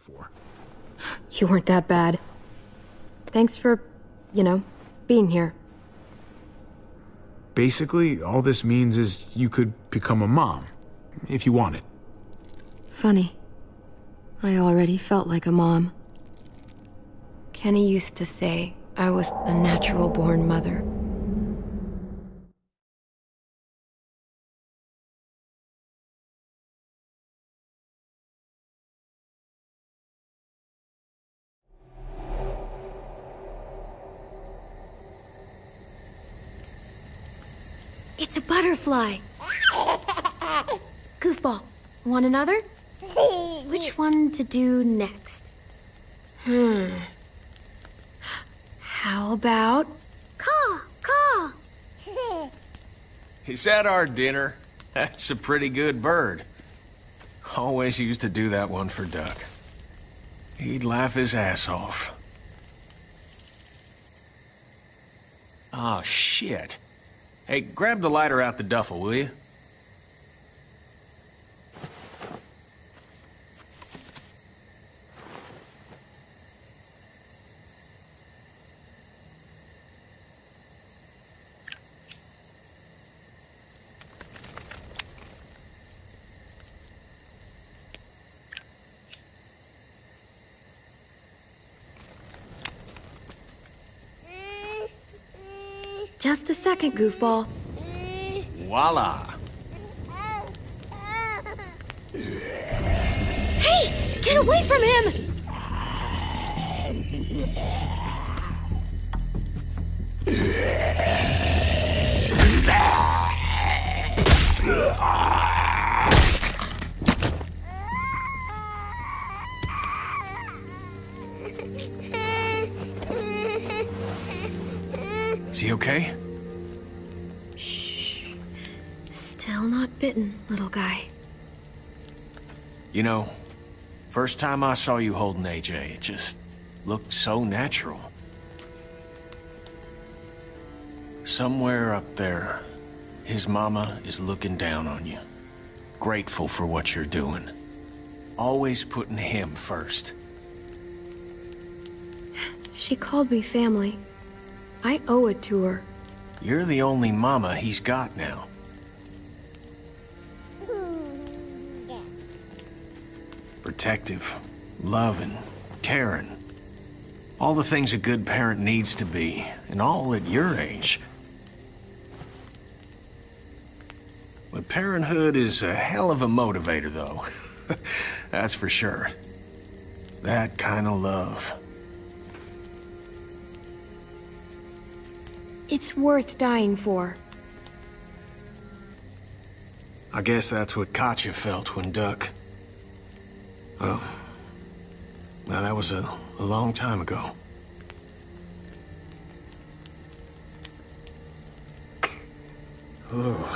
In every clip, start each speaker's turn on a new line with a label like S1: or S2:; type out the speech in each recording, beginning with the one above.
S1: before.
S2: You weren't that bad. Thanks for, being here.
S1: Basically, all this means is you could become a mom, if you wanted.
S2: Funny. I already felt like a mom. Kenny used to say I was a natural-born mother. It's a butterfly. Goofball, want another? Which one to do next? How about caw, caw?
S3: Is that our dinner? That's a pretty good bird. Always used to do that one for Duck. He'd laugh his ass off. Oh, shit. Hey, grab the lighter out the duffel, will you?
S2: Just a second, Goofball.
S3: Voila!
S2: Hey! Get away from him!
S3: Is he okay?
S2: Shh. Still not bitten, little guy.
S3: You know, first time I saw you holding AJ, it just looked so natural. Somewhere up there, his mama is looking down on you. Grateful for what you're doing. Always putting him first.
S2: She called me family. I owe it to her.
S3: You're the only mama he's got now. Protective, loving, caring. All the things a good parent needs to be, and all at your age. But parenthood is a hell of a motivator, though. That's for sure. That kind of love.
S2: It's worth dying for.
S3: I guess that's what Katya felt when Duck... Well, now that was a long time ago. Ooh.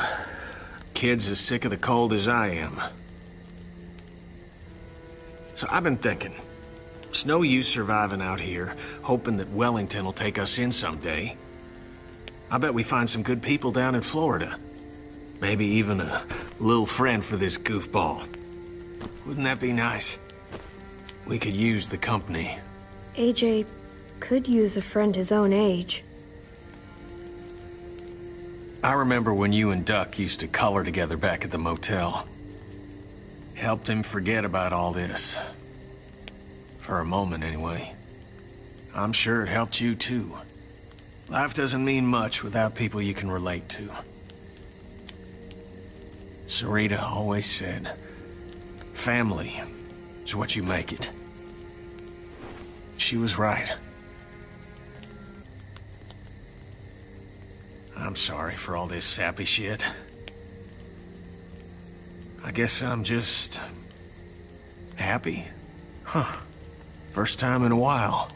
S3: Kid's as sick of the cold as I am. So I've been thinking, it's no use surviving out here, hoping that Wellington will take us in someday. I bet we find some good people down in Florida. Maybe even a little friend for this goofball. Wouldn't that be nice? We could use the company.
S2: AJ could use a friend his own age.
S3: I remember when you and Duck used to color together back at the motel. Helped him forget about all this. For a moment, anyway. I'm sure it helped you, too. Life doesn't mean much without people you can relate to. Sarita always said, family is what you make it. She was right. I'm sorry for all this sappy shit. I guess I'm just... happy? Huh. First time in a while.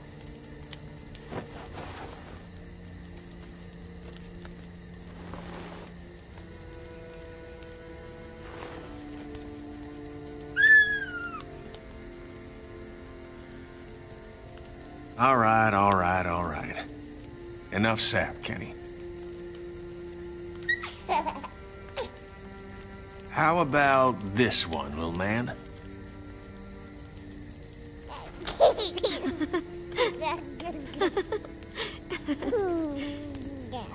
S3: All right. Enough sap, Kenny. How about this one, little man?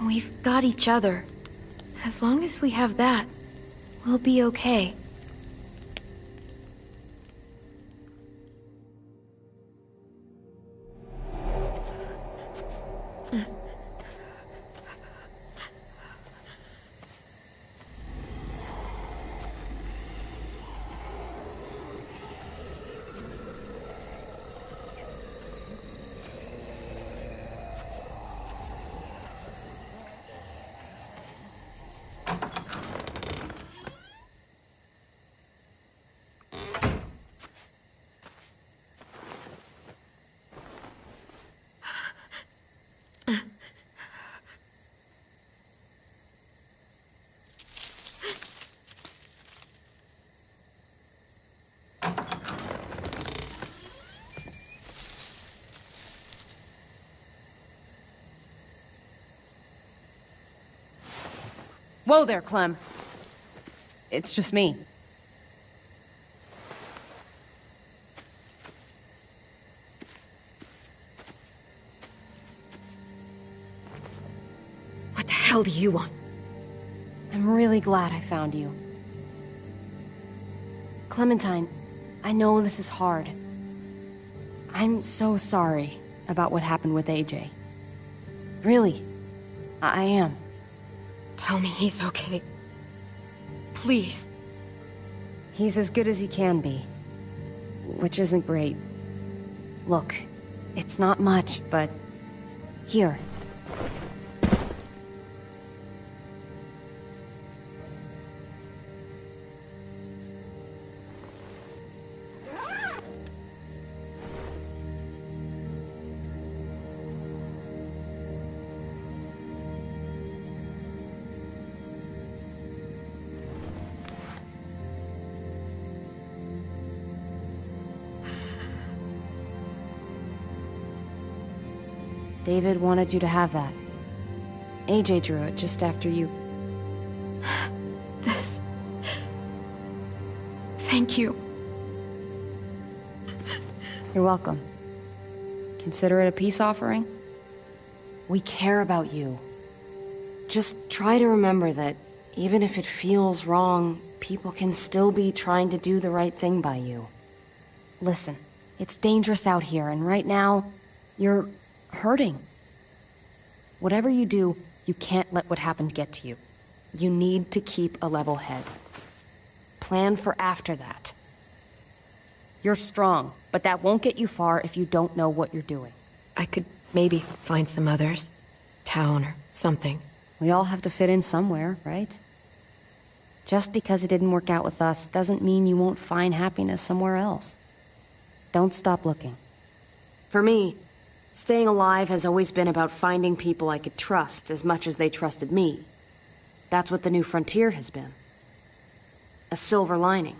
S2: We've got each other. As long as we have that, we'll be okay.
S4: Whoa there, Clem. It's just me.
S2: What the hell do you want?
S4: I'm really glad I found you. Clementine, I know this is hard. I'm so sorry about what happened with AJ. Really, I am.
S2: Tell me he's okay. Please.
S4: He's as good as he can be, which isn't great. Look, it's not much, but here. David wanted you to have that. AJ drew it just after you.
S2: This... Thank you.
S4: You're welcome. Consider it a peace offering. We care about you. Just try to remember that even if it feels wrong, people can still be trying to do the right thing by you. Listen, it's dangerous out here, and right now, you're hurting. Whatever you do, you can't let what happened get to you. You need to keep a level head. Plan for after that. You're strong, but that won't get you far if you don't know what you're doing.
S2: I could maybe find some others. Town or something.
S4: We all have to fit in somewhere, right? Just because it didn't work out with us doesn't mean you won't find happiness somewhere else. Don't stop looking. For me, staying alive has always been about finding people I could trust as much as they trusted me. That's what the new frontier has been. A silver lining.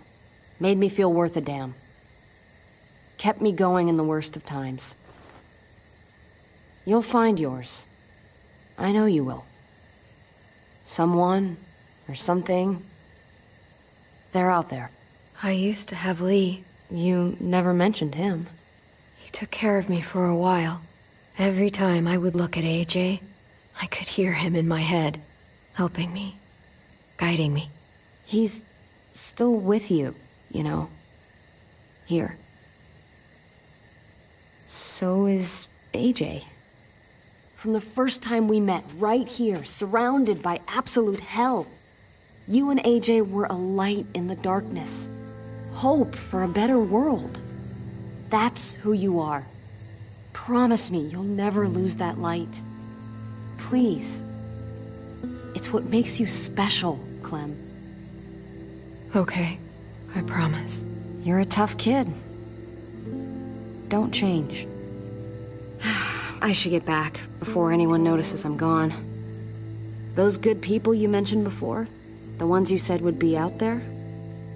S4: Made me feel worth a damn. Kept me going in the worst of times. You'll find yours. I know you will. Someone, or something, they're out there.
S2: I used to have Lee.
S4: You never mentioned him.
S2: He took care of me for a while. Every time I would look at AJ, I could hear him in my head, helping me, guiding me.
S4: He's still with you, you know. Here. So is AJ. From the first time we met, right here, surrounded by absolute hell, you and AJ were a light in the darkness. Hope for a better world. That's who you are. Promise me you'll never lose that light. Please. It's what makes you special, Clem.
S2: Okay, I promise.
S4: You're a tough kid. Don't change. I should get back before anyone notices I'm gone. Those good people you mentioned before, the ones you said would be out there,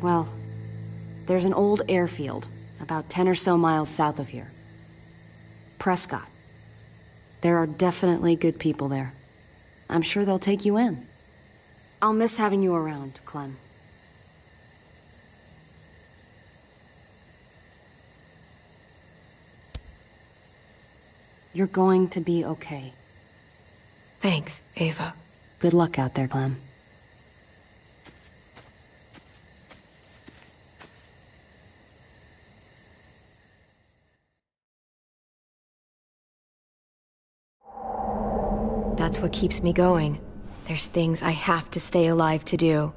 S4: well, there's an old airfield about 10 or so miles south of here. Prescott. There are definitely good people there. I'm sure they'll take you in. I'll miss having you around, Clem. You're going to be okay.
S2: Thanks, Ava.
S4: Good luck out there, Clem.
S2: That's what keeps me going. There's things I have to stay alive to do.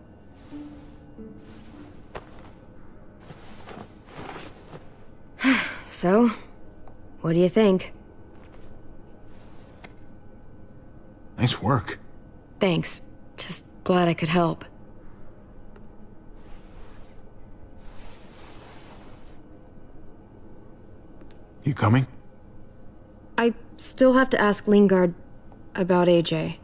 S2: So, what do you think?
S1: Nice work.
S2: Thanks. Just glad I could help.
S1: You coming?
S2: I still have to ask Lingard about AJ.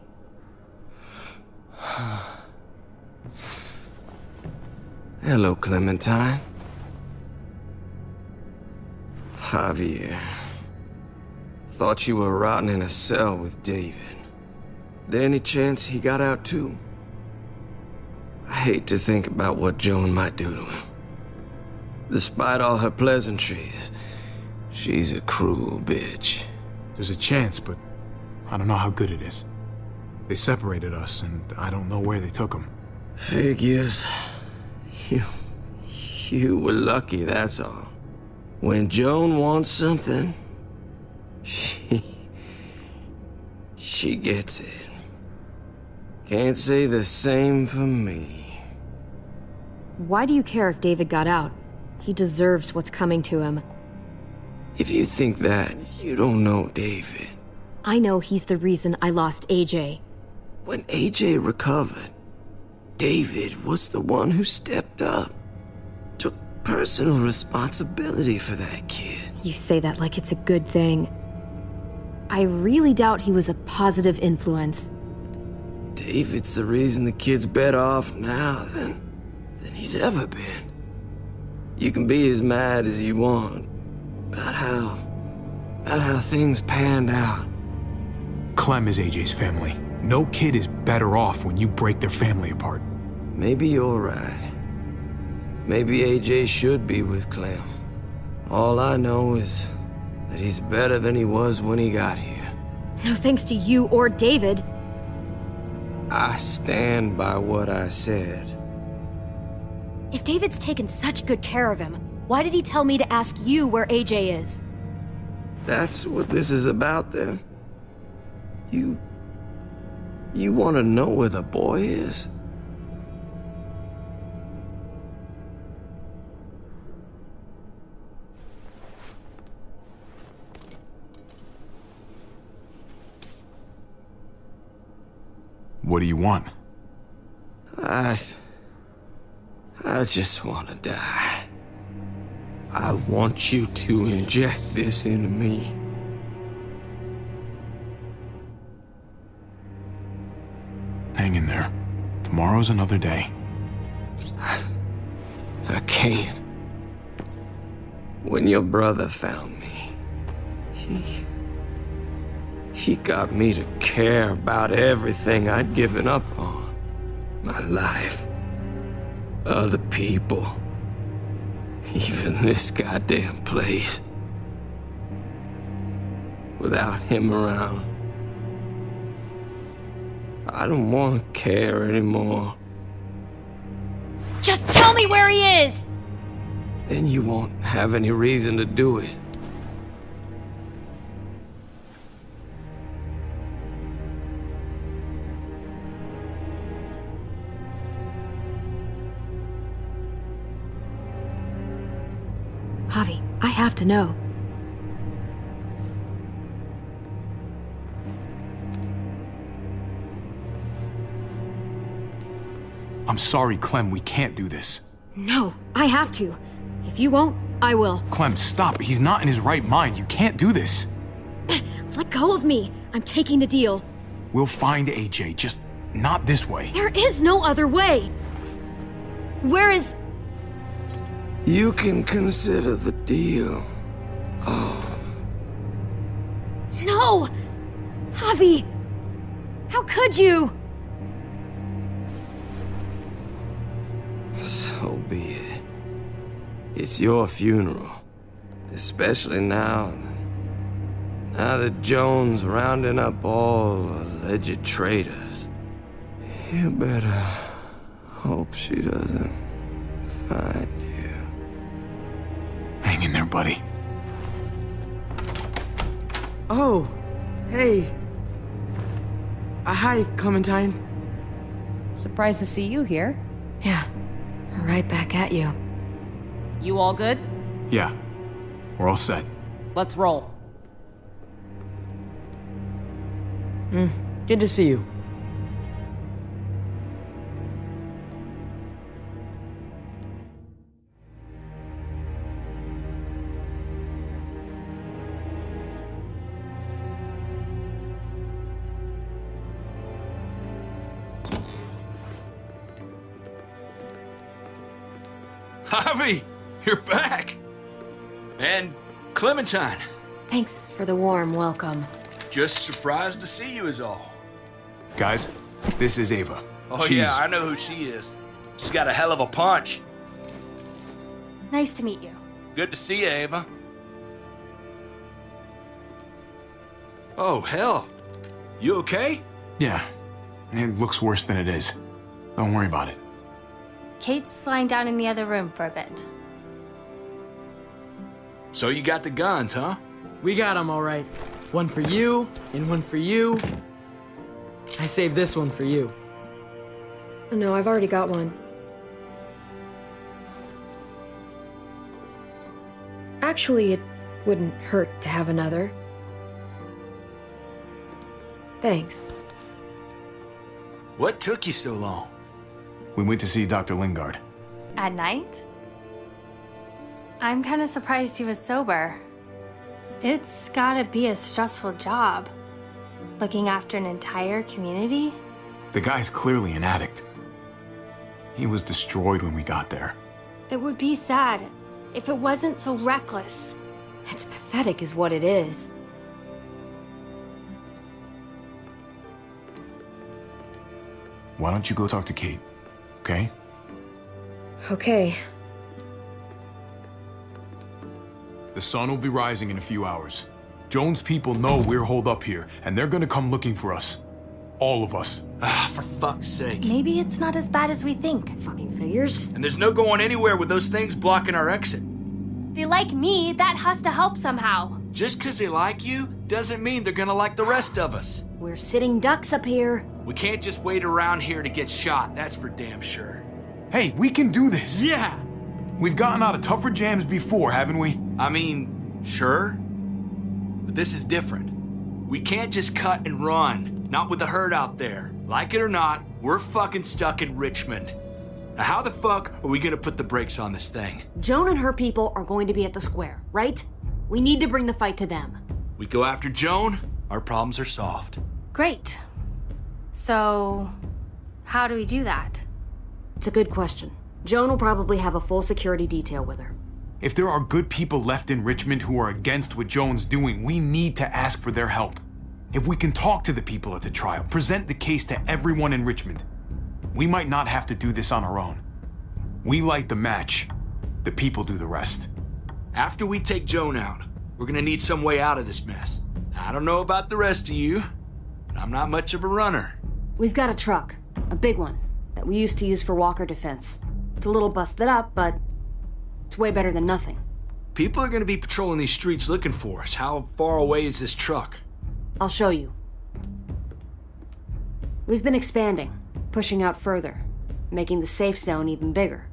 S5: Hello, Clementine. Javier. Thought you were rotting in a cell with David. There any chance he got out too? I hate to think about what Joan might do to him. Despite all her pleasantries, she's a cruel bitch.
S1: There's a chance, but I don't know how good it is. They separated us, and I don't know where they took him.
S5: Figures. You were lucky, that's all. When Joan wants something, she gets it. Can't say the same for me.
S2: Why do you care if David got out? He deserves what's coming to him.
S5: If you think that, you don't know David.
S2: I know he's the reason I lost AJ.
S5: When AJ recovered, David was the one who stepped up. Took personal responsibility for that kid.
S2: You say that like it's a good thing. I really doubt he was a positive influence.
S5: David's the reason the kid's better off now than he's ever been. You can be as mad as you want about how things panned out.
S1: Clem is AJ's family. No kid is better off when you break their family apart.
S5: Maybe you're right. Maybe AJ should be with Clem. All I know is that he's better than he was when he got here.
S2: No thanks to you or David.
S5: I stand by what I said.
S2: If David's taken such good care of him, why did he tell me to ask you where AJ is?
S5: That's what this is about, then. You want to know where the boy is?
S1: What do you want?
S5: I just want to die. I want you to inject this into me.
S1: Hang in there. Tomorrow's another day.
S5: I can't. When your brother found me, he got me to care about everything I'd given up on. My life. Other people. Even this goddamn place. Without him around, I don't want to care anymore.
S2: Just tell me where he is!
S5: Then you won't have any reason to do it.
S2: Javi, I have to know.
S1: I'm sorry, Clem, we can't do this.
S2: No, I have to. If you won't, I will.
S1: Clem, stop. He's not in his right mind. You can't do this.
S2: Let go of me. I'm taking the deal.
S1: We'll find AJ, just not this way.
S2: There is no other way. Where is...
S5: You can consider the deal.
S2: No! Javi! How could you?
S5: So be it. It's your funeral. Especially now Now that Joan's rounding up all alleged traitors, you better hope she doesn't find you.
S1: Hang in there, buddy.
S6: Oh, hey. Hi, Clementine.
S4: Surprised to see you here.
S2: Yeah, right back at you.
S4: You all good?
S1: Yeah, we're all set.
S4: Let's roll.
S6: Good to see you.
S7: Javi, you're back! And Clementine,
S2: Thanks for the warm welcome.
S7: just surprised to see you is all.
S1: Guys, this is Ava.
S7: Oh
S1: She's...
S7: yeah, I know who she is. She's got a hell of a punch.
S8: Nice to meet you.
S7: Good to see you, Ava. Oh, hell. You okay?
S1: Yeah, it looks worse than it is. Don't worry about it.
S8: Kate's lying down in the other room for a bit.
S7: So you got the guns, huh?
S6: We got them all right. One for you, and one for you. I saved this one for you.
S2: Oh, no, I've already got one. Actually, it wouldn't hurt to have another. Thanks.
S7: What took you so long?
S1: We went to see Dr. Lingard.
S8: At night? I'm kind of surprised he was sober. It's gotta be a stressful job. Looking after an entire community?
S1: The guy's clearly an addict. He was destroyed when we got there.
S8: It would be sad if it wasn't so reckless.
S2: It's pathetic is what it is.
S1: Why don't you go talk to Kate, okay?
S2: Okay.
S1: The sun will be rising in a few hours. Joan's people know we're holed up here, and they're gonna come looking for us. All of us.
S7: Ah, for fuck's sake.
S8: Maybe it's not as bad as we think.
S4: Fucking figures.
S7: And there's no going anywhere with those things blocking our exit.
S8: They like me, that has to help somehow.
S7: Just 'cause they like you doesn't mean they're gonna like the rest of us.
S4: We're sitting ducks up here.
S7: We can't just wait around here to get shot, that's for damn sure.
S1: Hey, we can do this!
S6: Yeah!
S1: We've gotten out of tougher jams before, haven't we?
S7: I mean, sure. But this is different. We can't just cut and run, not with the herd out there. Like it or not, we're fucking stuck in Richmond. Now how the fuck are we gonna put the brakes on this thing?
S4: Joan and her people are going to be at the square, right? We need to bring the fight to them.
S7: We go after Joan, our problems are solved.
S8: Great. So, how do we do that?
S4: It's a good question. Joan will probably have a full security detail with her.
S1: If there are good people left in Richmond who are against what Joan's doing, we need to ask for their help. If we can talk to the people at the trial, present the case to everyone in Richmond, we might not have to do this on our own. We light the match, the people do the rest.
S7: After we take Joan out, we're gonna need some way out of this mess. I don't know about the rest of you, but I'm not much of a runner.
S4: We've got a truck, a big one, that we used to use for walker defense. It's a little busted up, but it's way better than nothing.
S7: People are gonna be patrolling these streets looking for us. How far away is this truck?
S4: I'll show you. We've been expanding, pushing out further, making the safe zone even bigger.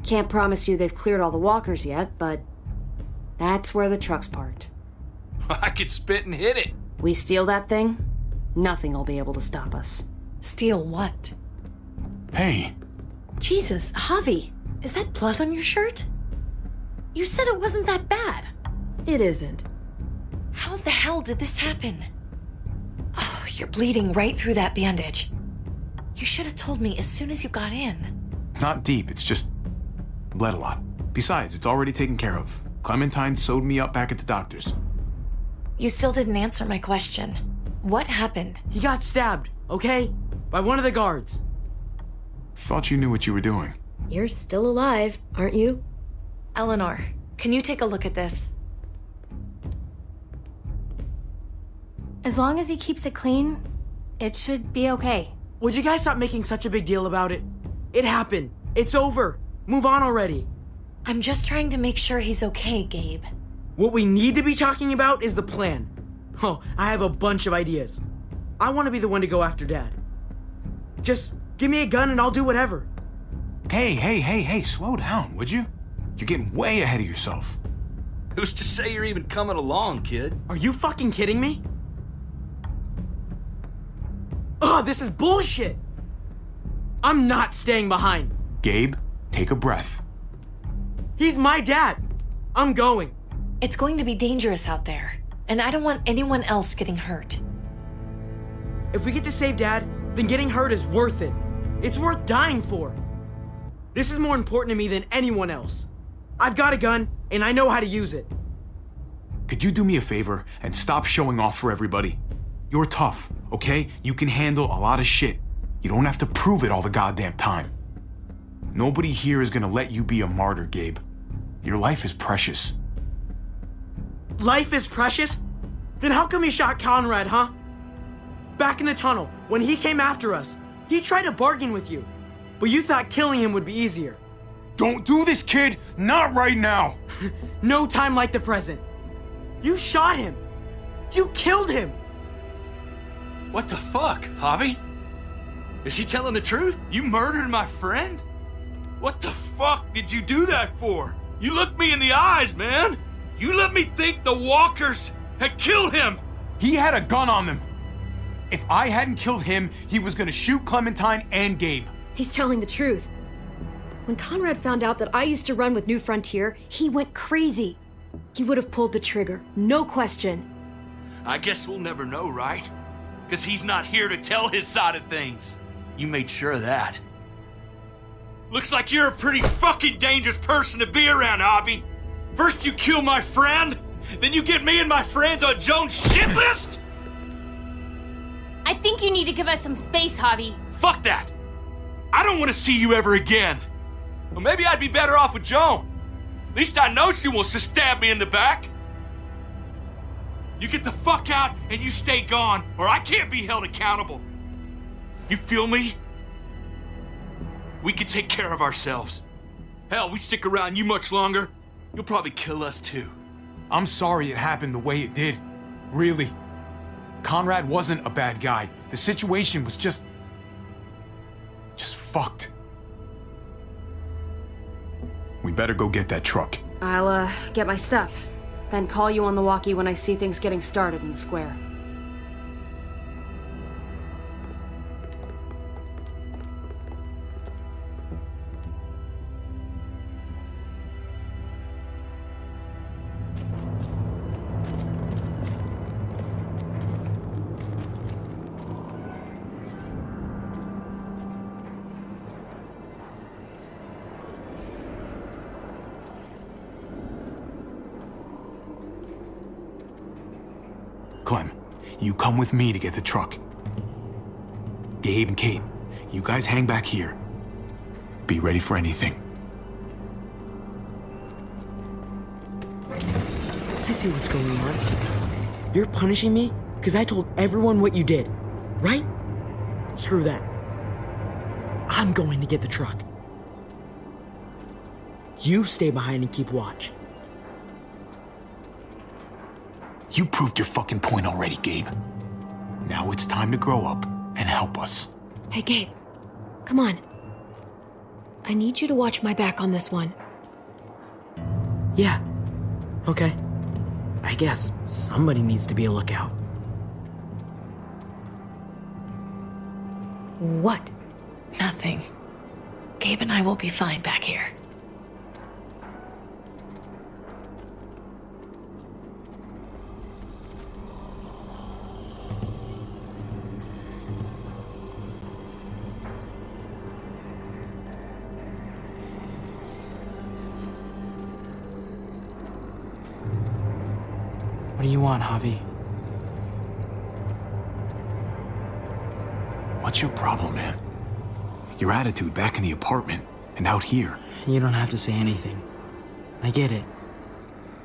S4: Can't promise you they've cleared all the walkers yet, but that's where the truck's parked.
S7: I could spit and hit it.
S4: We steal that thing, nothing will be able to stop us.
S9: Steal what?
S1: Hey,
S9: Jesus, Javi, is that blood on your shirt? You said it wasn't that bad.
S2: It isn't.
S9: How the hell did this happen? Oh, you're bleeding right through that bandage. You should have told me as soon as you got in.
S1: it's not deep, it's just bled a lot. Besides, it's already taken care of. Clementine sewed me up back at the doctor's.
S9: You still didn't answer my question. What happened?
S6: He got stabbed, okay? By one of the guards.
S1: Thought you knew what you were doing.
S2: You're still alive, aren't you?
S9: Eleanor, can you take a look at this?
S8: As long as he keeps it clean, it should be okay.
S6: Would you guys stop making such a big deal about it? It happened. It's over. Move on already.
S9: I'm just trying to make sure he's okay, Gabe.
S6: What we need to be talking about is the plan. Oh, I have a bunch of ideas. I want to be the one to go after Dad. Just give me a gun and I'll do whatever.
S1: Hey, slow down, would you? You're getting way ahead of yourself.
S7: Who's to say you're even coming along, kid?
S6: Are you fucking kidding me? Ugh, this is bullshit! I'm not staying behind.
S1: Gabe, take a breath.
S6: He's my dad. I'm going.
S9: It's going to be dangerous out there, and I don't want anyone else getting hurt.
S6: If we get to save Dad, then getting hurt is worth it. It's worth dying for. This is more important to me than anyone else. I've got a gun, and I know how to use it.
S1: Could you do me a favor and stop showing off for everybody? You're tough, okay? You can handle a lot of shit. You don't have to prove it all the goddamn time. Nobody here is gonna let you be a martyr, Gabe. Your life is precious.
S6: Life is precious? Then how come you shot Conrad, huh? Back in the tunnel, when he came after us, he tried to bargain with you. But you thought killing him would be easier.
S1: Don't do this, kid! Not right now!
S6: No time like the present. You shot him. You killed him.
S7: What the fuck, Javi? Is she telling the truth? You murdered my friend? What the fuck did you do that for? You looked me in the eyes, man! You let me think the walkers had killed him!
S1: He had a gun on them. If I hadn't killed him, he was gonna shoot Clementine and Gabe.
S2: He's telling the truth. When Conrad found out that I used to run with New Frontier, he went crazy. He would have pulled the trigger, no question.
S7: I guess we'll never know, right? Because he's not here to tell his side of things. You made sure of that. Looks like you're a pretty fucking dangerous person to be around, Javi. First you kill my friend, then you get me and my friends on Jones' shit list?
S8: I think you need to give us some space, Javi.
S7: Fuck that! I don't want to see you ever again. Well, maybe I'd be better off with Joan. At least I know she wants to stab me in the back. You get the fuck out and you stay gone, or I can't be held accountable. You feel me? We can take care of ourselves. Hell, we stick around you much longer, you'll probably kill us too.
S1: I'm sorry it happened the way it did. Really. Conrad wasn't a bad guy. The situation was just fucked. We better go get that truck.
S4: I'll, get my stuff. Then call you on the walkie when I see things getting started in the square.
S1: Clem, you come with me to get the truck. Gabe and Kate, you guys hang back here. Be ready for anything.
S6: I see what's going on. You're punishing me because I told everyone what you did, right? Screw that. I'm going to get the truck. You stay behind and keep watch.
S1: You proved your fucking point already, Gabe. Now it's time to grow up and help us.
S2: Hey, Gabe. Come on. I need you to watch my back on this one.
S6: Yeah. Okay. I guess somebody needs to be a lookout.
S2: What?
S9: Nothing. Gabe and I will be fine back here.
S6: What do you want, Javi?
S1: What's your problem, man? Your attitude back in the apartment and out here.
S6: You don't have to say anything. I get it.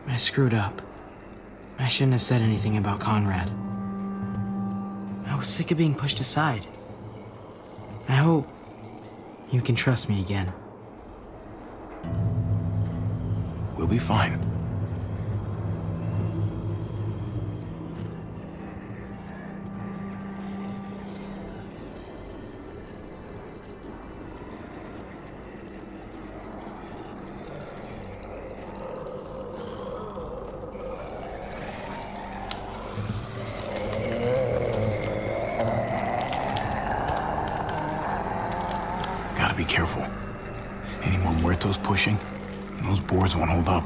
S6: I screwed up. I shouldn't have said anything about Conrad. I was sick of being pushed aside. I hope you can trust me again.
S1: We'll be fine. Gotta be careful. Any more muertos pushing, and those boards won't hold up.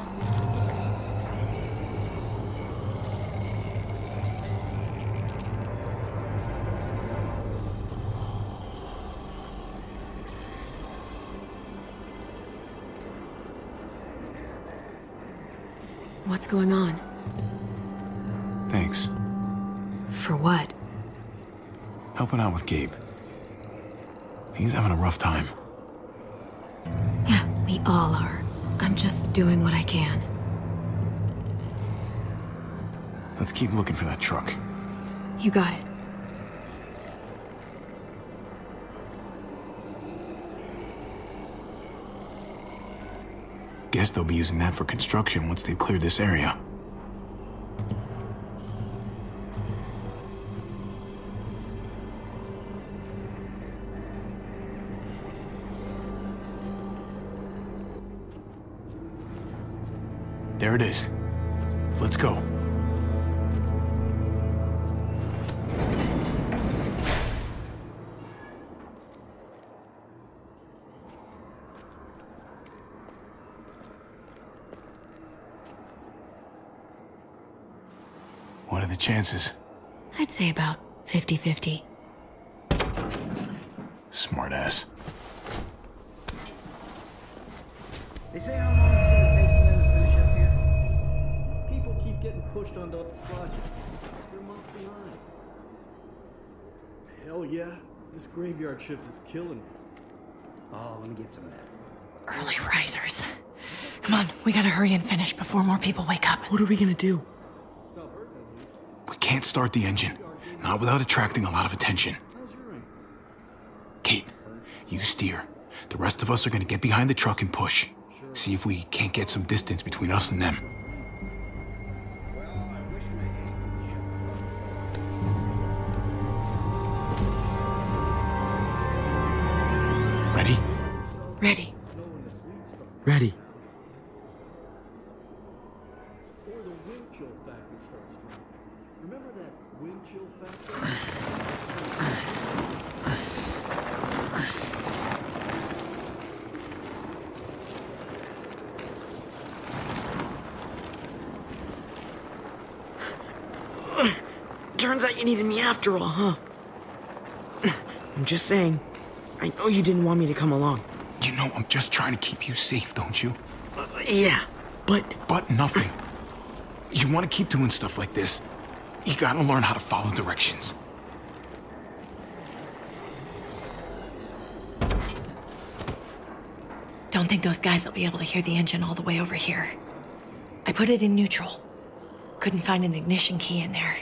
S2: What's going on?
S1: Thanks.
S2: For what?
S1: Helping out with Gabe. He's having a rough time.
S2: Yeah, we all are. I'm just doing what I can.
S1: Let's keep looking for that truck.
S2: You got it.
S1: Guess they'll be using that for construction once they've cleared this area. There it is. Let's go. What are the chances?
S2: I'd say about 50-50.
S1: Smartass.
S10: They say how long it's gonna take for them to finish up here. People keep getting pushed onto other projects. They're months behind. Hell yeah, this graveyard shift is killing me. Oh, let me get some of that.
S9: Early risers. Come on, we gotta hurry and finish before more people wake up.
S6: What are we gonna do?
S1: We can't start the engine. Not without attracting a lot of attention. Kate, you steer. The rest of us are gonna get behind the truck and push. See if we can't get some distance between us and them. Ready?
S2: Ready.
S6: Ready.
S10: Or the wind chill factor starts from. Remember that wind chill factor?
S6: Turns out you needed me after all, huh? I'm just saying. I know you didn't want me to come along.
S1: You know I'm just trying to keep you safe, don't you?
S6: Yeah, but...
S1: But nothing. You want to keep doing stuff like this, you gotta learn how to follow directions.
S9: Don't think those guys will be able to hear the engine all the way over here. I put it in neutral. Couldn't find an ignition key in there.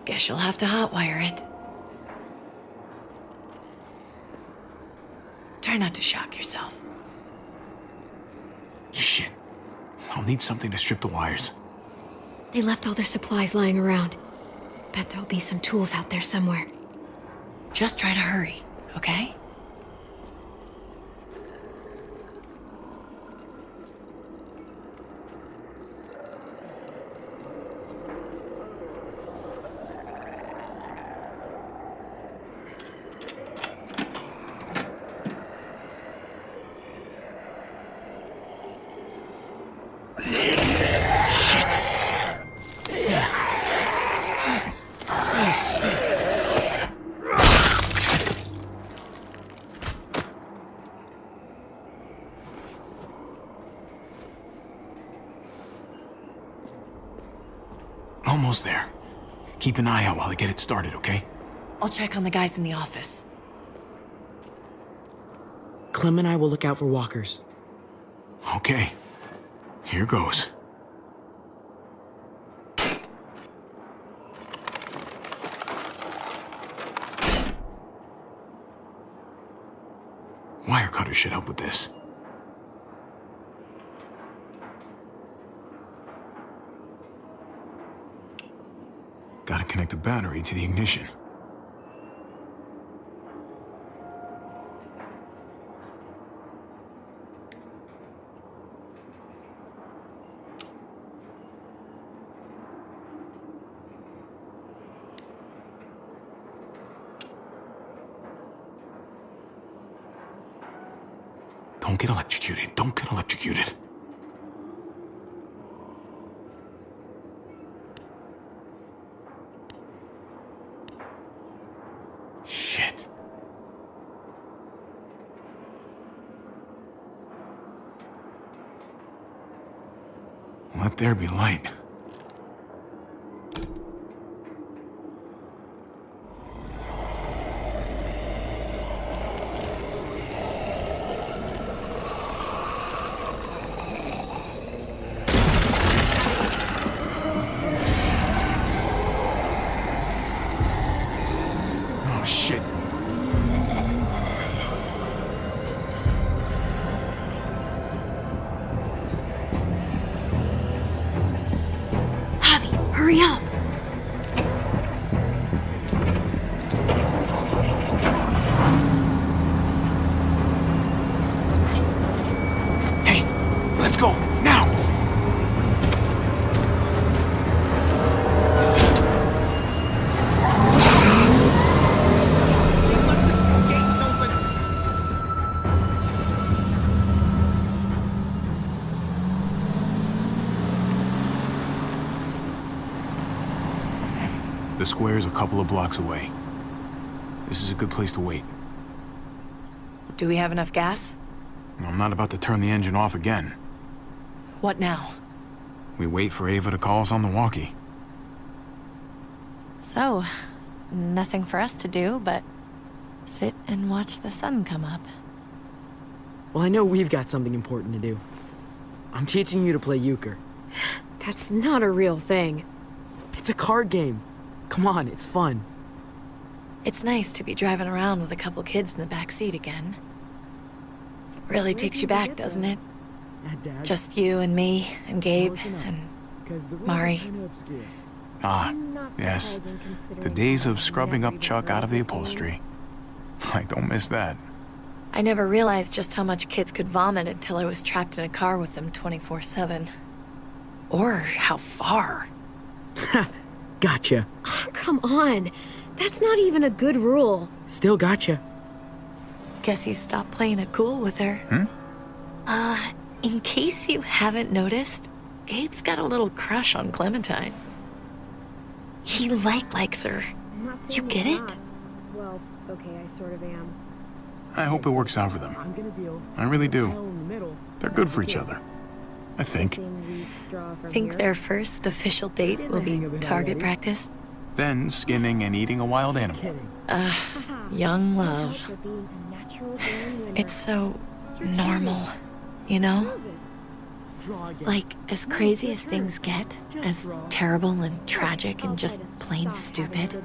S9: Guess you'll have to hotwire it. Try not to shock yourself.
S1: Shit. I'll need something to strip the wires.
S2: They left all their supplies lying around. Bet there'll be some tools out there somewhere.
S9: Just try to hurry, okay?
S1: Almost there. Keep an eye out while I get it started, okay?
S9: I'll check on the guys in the office.
S6: Clem and I will look out for walkers.
S1: Okay. Here goes. gunpowder should help with this. Gotta connect the battery to the ignition. Don't get electrocuted. Don't get electrocuted. Shit. Let there be light. Oh, shit.
S2: Javi, hurry up!
S1: Hey, let's go, now! The square's a couple of blocks away. This is a good place to wait.
S9: Do we have enough gas?
S1: I'm not about to turn the engine off again.
S9: What now?
S1: We wait for Ava to call us on the walkie.
S9: So, nothing for us to do but sit and watch the sun come up.
S6: Well, I know we've got something important to do. I'm teaching you to play euchre.
S2: That's not a real thing.
S6: It's a card game. Come on, it's fun.
S9: It's nice to be driving around with a couple kids in the back seat again. Really takes you back, doesn't it? Just you and me and Gabe and Mari.
S1: Ah, yes. The days of scrubbing up Chuck out of the upholstery. I don't miss that.
S9: I never realized just how much kids could vomit until I was trapped in a car with them 24/7. Or how far.
S6: Gotcha.
S2: Oh, come on. That's not even a good rule.
S6: Still gotcha.
S9: Guess he stopped playing it cool with her. In case you haven't noticed, Gabe's got a little crush on Clementine. He likes her. You get it?
S2: Well, okay, I sort of am.
S1: I hope it works out for them. I really do. They're good for each other. I think.
S9: Think their first official date will be target practice?
S1: Then skinning and eating a wild animal.
S9: Young love. It's so normal, you know? Like, as crazy as things get, as terrible and tragic and just plain stupid,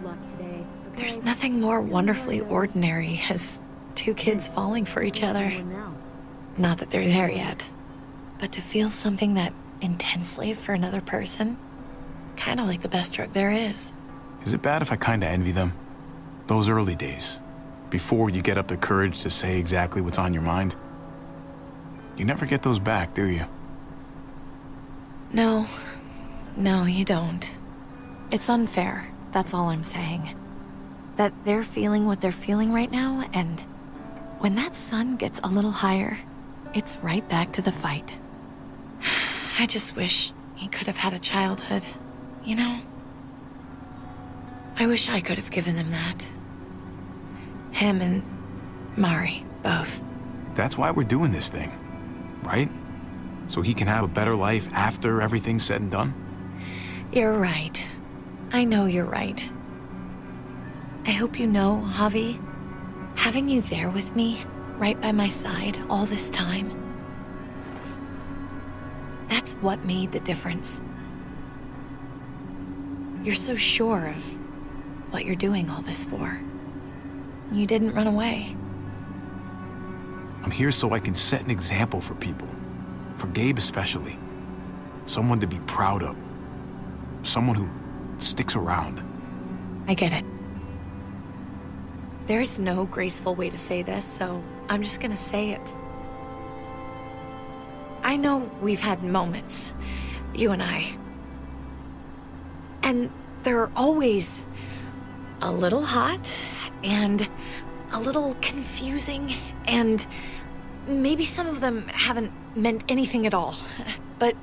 S9: there's nothing more wonderfully ordinary as two kids falling for each other. Not that they're there yet, but to feel something that intensely for another person, kind of like the best drug there is.
S1: Is it bad if I kinda envy them? Those early days, before you get up the courage to say exactly what's on your mind. You never get those back, do you?
S9: No, you don't. It's unfair, that's all I'm saying. That they're feeling what they're feeling right now, and when that sun gets a little higher, it's right back to the fight. I just wish he could have had a childhood, you know? I wish I could have given them that. Him and Mari, both.
S1: That's why we're doing this thing, right? So he can have a better life after everything's said and done?
S9: You're right. I know you're right. I hope you know, Javi, having you there with me, right by my side all this time, that's what made the difference. You're so sure of what you're doing all this for. You didn't run away.
S1: I'm here so I can set an example for people. For Gabe especially. Someone to be proud of. Someone who sticks around.
S9: I get it. There's no graceful way to say this, so I'm just gonna say it. I know we've had moments, you and I. And they're always a little hot and a little confusing, and maybe some of them haven't meant anything at all. But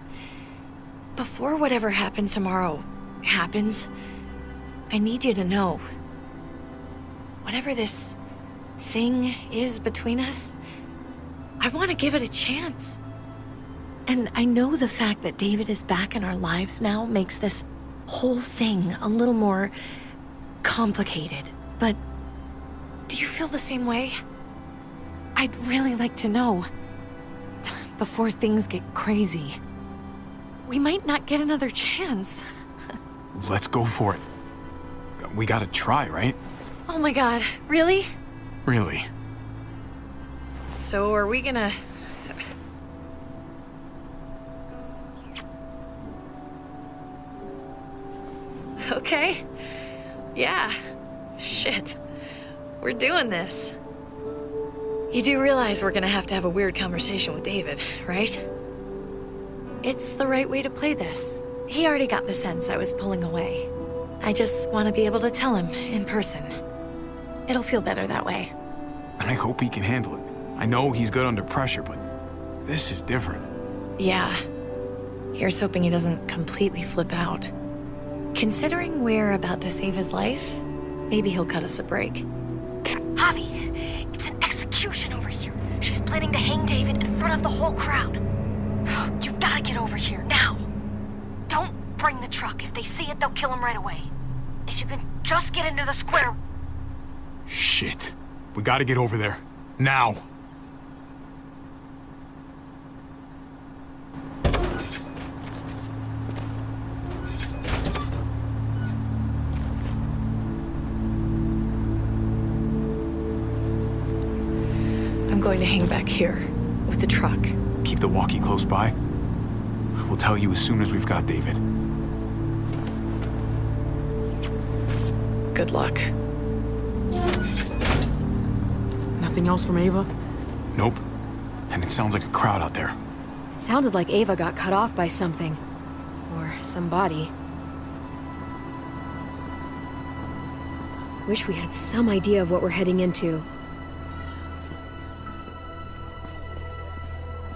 S9: before whatever happens tomorrow happens, I need you to know, whatever this thing is between us, I want to give it a chance. And I know the fact that David is back in our lives now makes this whole thing a little more complicated. But do you feel the same way? I'd really like to know, before things get crazy. We might not get another chance.
S1: Let's go for it. We gotta try, right?
S9: Oh my god, really?
S1: Really.
S9: So are we gonna... Okay. Yeah. Shit. We're doing this. You do realize we're gonna have to have a weird conversation with David, right? It's the right way to play this. He already got the sense I was pulling away. I just want to be able to tell him in person. It'll feel better that way.
S1: I hope he can handle it. I know he's good under pressure, but this is different.
S9: Yeah. Here's hoping he doesn't completely flip out. Considering we're about to save his life, maybe he'll cut us a break.
S11: Javi, it's an execution over here. She's planning to hang David in front of the whole crowd. You've got to get over here, now. Don't bring the truck. If they see it, they'll kill him right away. If you can just get into the square...
S1: Shit. We gotta get over there. Now.
S9: I'm going to hang back here with the truck.
S1: Keep the walkie close by. We'll tell you as soon as we've got David.
S9: Good luck.
S6: Nothing else from Ava?
S1: Nope. And it sounds like a crowd out there.
S2: It sounded like Ava got cut off by something. Or somebody. Wish we had some idea of what we're heading into.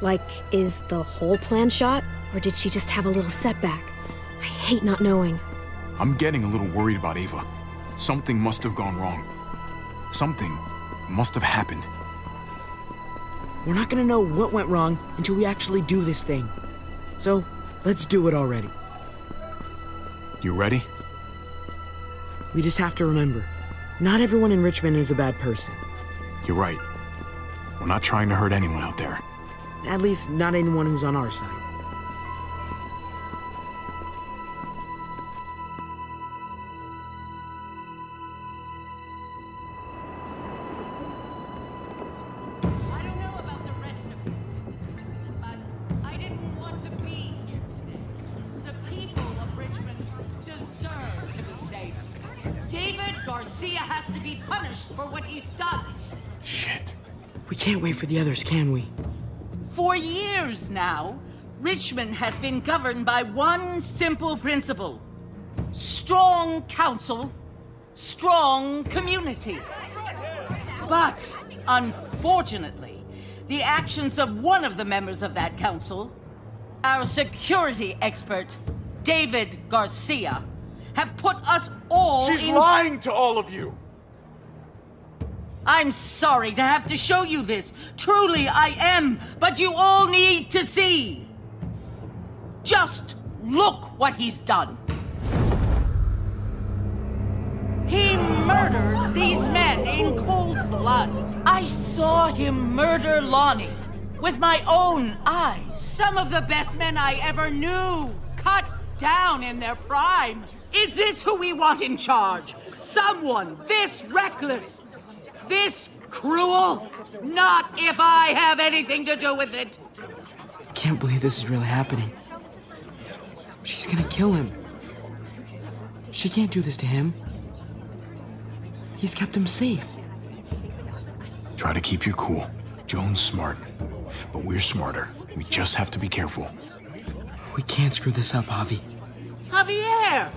S2: Like, is the whole plan shot? Or did she just have a little setback? I hate not knowing.
S1: I'm getting a little worried about Ava. Something must have gone wrong. Something must have happened.
S6: We're not gonna know what went wrong until we actually do this thing. So, let's do it already.
S1: You ready?
S6: We just have to remember, not everyone in Richmond is a bad person.
S1: You're right. We're not trying to hurt anyone out there.
S6: At least, not anyone who's on our side.
S12: I don't know about the rest of you, but I didn't want to be here today. The people of Richmond deserve to be safe. David Garcia has to be punished for what he's done.
S1: Shit.
S6: We can't wait for the others, can we?
S12: For years now, Richmond has been governed by one simple principle. Strong council, strong community. But, unfortunately, the actions of one of the members of that council, our security expert, David Garcia, have put us all
S1: She's lying to all of you!
S12: I'm sorry to have to show you this. Truly, I am. But you all need to see. Just look what he's done. He murdered these men in cold blood. I saw him murder Lonnie with my own eyes. Some of the best men I ever knew, cut down in their prime. Is this who we want in charge? Someone this reckless? This Cruel? Not if I have anything to do with it.
S6: I can't believe this is really happening. She's gonna kill him. She can't do this to him. He's kept him safe.
S1: Try to keep your cool. Joan's smart, but we're smarter. We just have to be careful.
S6: We can't screw this up, Javi.
S12: Javier!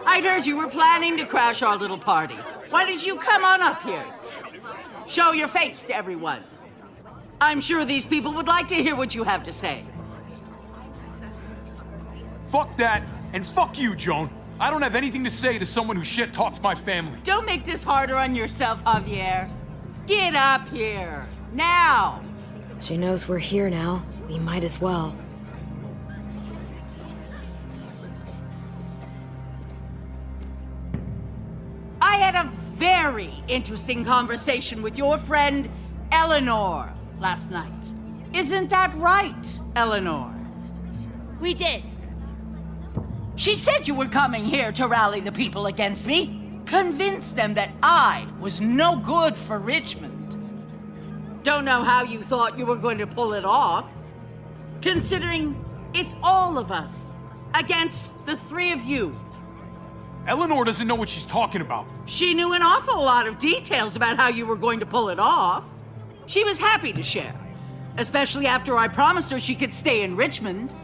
S12: I'd heard you were planning to crash our little party. Why did you come on up here? Show your face to everyone. I'm sure these people would like to hear what you have to say.
S1: Fuck that, and fuck you, Joan. I don't have anything to say to someone who shit talks my family.
S12: Don't make this harder on yourself, Javier. Get up here, now!
S2: She knows we're here now. We might as well.
S12: I had a very interesting conversation with your friend, Eleanor, last night. Isn't that right, Eleanor?
S11: We did.
S12: She said you were coming here to rally the people against me, convince them that I was no good for Richmond. Don't know how you thought you were going to pull it off, considering it's all of us against the three of you.
S1: Eleanor doesn't know what she's talking about.
S12: She knew an awful lot of details about how you were going to pull it off. She was happy to share, especially after I promised her she could stay in Richmond.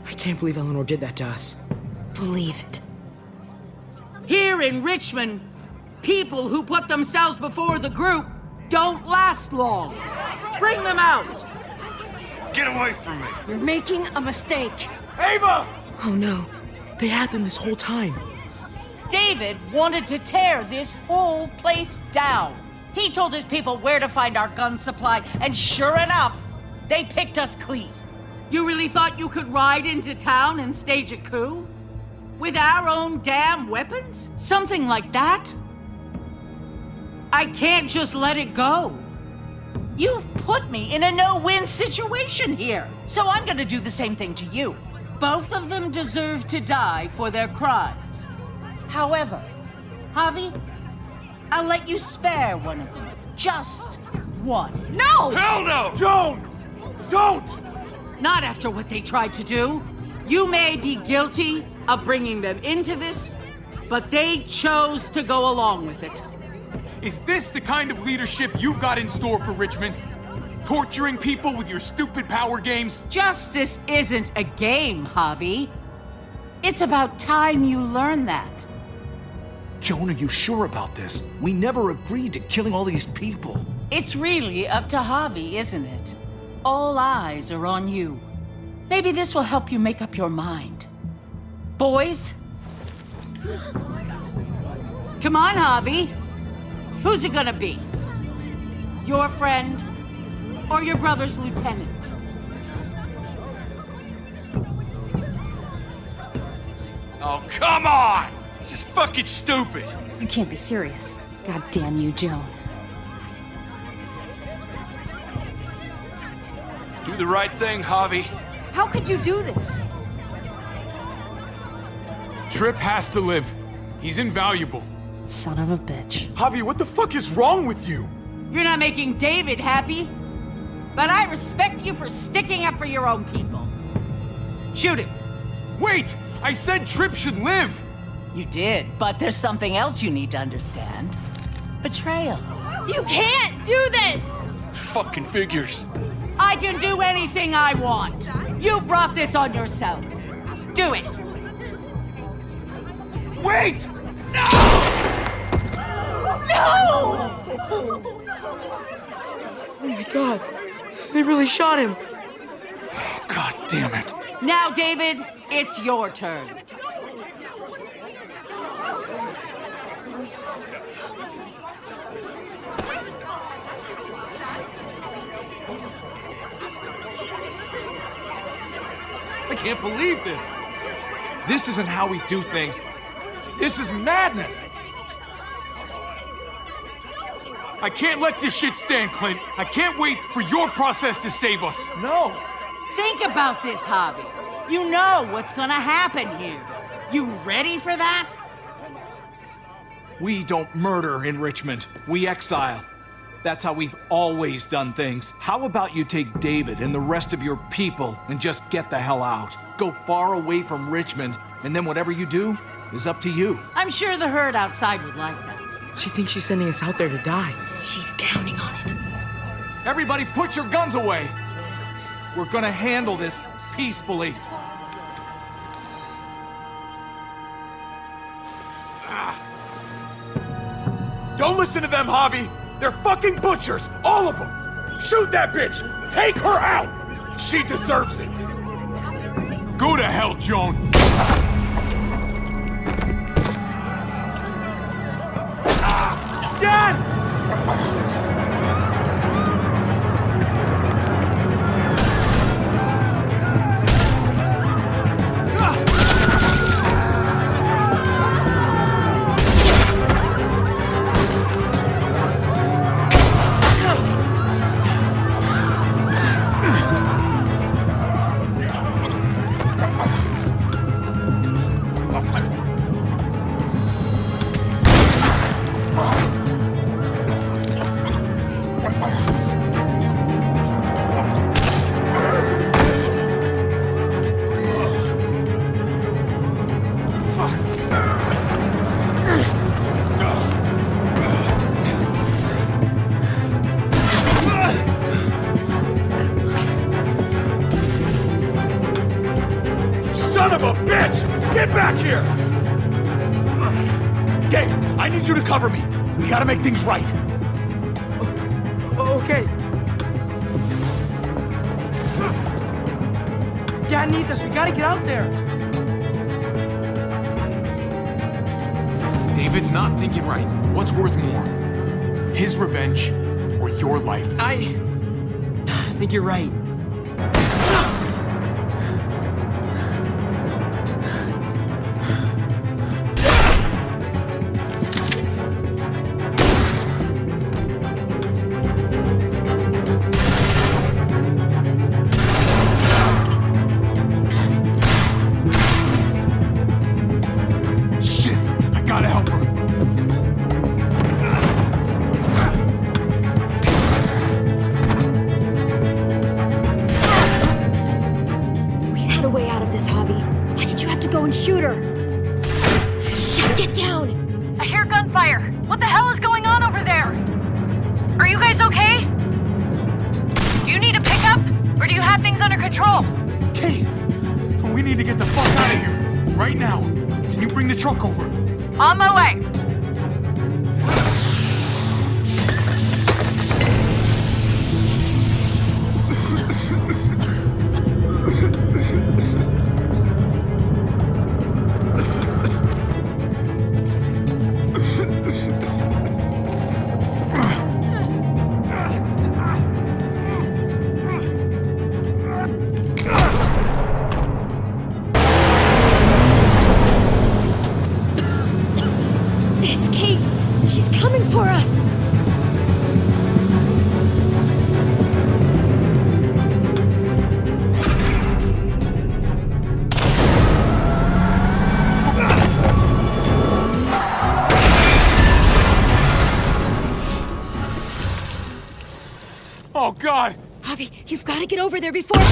S6: I can't believe Eleanor did that to us.
S2: Believe it.
S12: Here in Richmond, people who put themselves before the group don't last long. Bring them out.
S7: Get away from me.
S11: You're making a mistake.
S1: Ava!
S2: Oh no.
S6: They had them this whole time.
S12: David wanted to tear this whole place down. He told his people where to find our gun supply, and sure enough, they picked us clean. You really thought you could ride into town and stage a coup? With our own damn weapons? Something like that? I can't just let it go. You've put me in a no-win situation here, so I'm gonna do the same thing to you. Both of them deserve to die for their crimes. However, Javi, I'll let you spare one of them. Just one.
S11: No!
S7: Hell no!
S1: Joan! Don't!
S12: Not after what they tried to do. You may be guilty of bringing them into this, but they chose to go along with it.
S1: Is this the kind of leadership you've got in store for Richmond? Torturing people with your stupid power games?
S12: Justice isn't a game, Javi. It's about time you learn that.
S7: Joan, are you sure about this? We never agreed to killing all these people.
S12: It's really up to Javi, isn't it? All eyes are on you. Maybe this will help you make up your mind. Boys? Come on, Javi. Who's it gonna be? Your friend or your brother's lieutenant?
S7: Oh, come on! This is fucking stupid.
S11: You can't be serious. God damn you, Joan.
S7: Do the right thing, Javi.
S11: How could you do this?
S1: Trip has to live. He's invaluable.
S11: Son of a bitch.
S1: Javi, what the fuck is wrong with you?
S12: You're not making David happy, but I respect you for sticking up for your own people. Shoot him.
S1: Wait! I said Trip should live!
S12: You did, but there's something else you need to understand. Betrayal.
S11: You can't do this!
S7: Fucking figures.
S12: I can do anything I want. You brought this on yourself. Do it.
S1: Wait!
S11: No!
S6: Oh my god. They really shot him.
S7: God damn it.
S12: Now, David, it's your turn.
S13: I can't believe this. This isn't how we do things. This is madness.
S1: I can't let this shit stand, Clint. I can't wait for your process to save us.
S13: No.
S12: Think about this, Javi. You know what's gonna happen here. You ready for that?
S13: We don't murder in Richmond. We exile. That's how we've always done things. How about you take David and the rest of your people and just get the hell out? Go far away from Richmond, and then whatever you do is up to you.
S12: I'm sure the herd outside would like that.
S6: She thinks she's sending us out there to die.
S9: She's counting on it.
S13: Everybody put your guns away. We're gonna handle this peacefully.
S1: Don't listen to them, Javi! They're fucking butchers! All of them! Shoot that bitch! Take her out! She deserves it! Go to hell, Joan!
S6: Dad!
S1: Son of a bitch! Get back here! Gabe, I need you to cover me. We gotta make things right.
S6: Okay. Dad needs us. We gotta get out there.
S1: David's not thinking right. What's worth more? His revenge or your life?
S6: I think you're right.
S1: Shit! I gotta help her.
S2: We had a way out of this, Javi. Why did you have to go and shoot her? Shit, get down!
S11: I hear gunfire. What the hell is going on over there? Are you guys okay? Do you need a pickup? Or do you have things under control?
S1: Kate, we need to get the fuck out of here. Right now. Can you bring the truck over?
S11: On my way.
S2: It's Kate! She's coming for us!
S1: Oh, God!
S2: Javi, you've got to get over there before...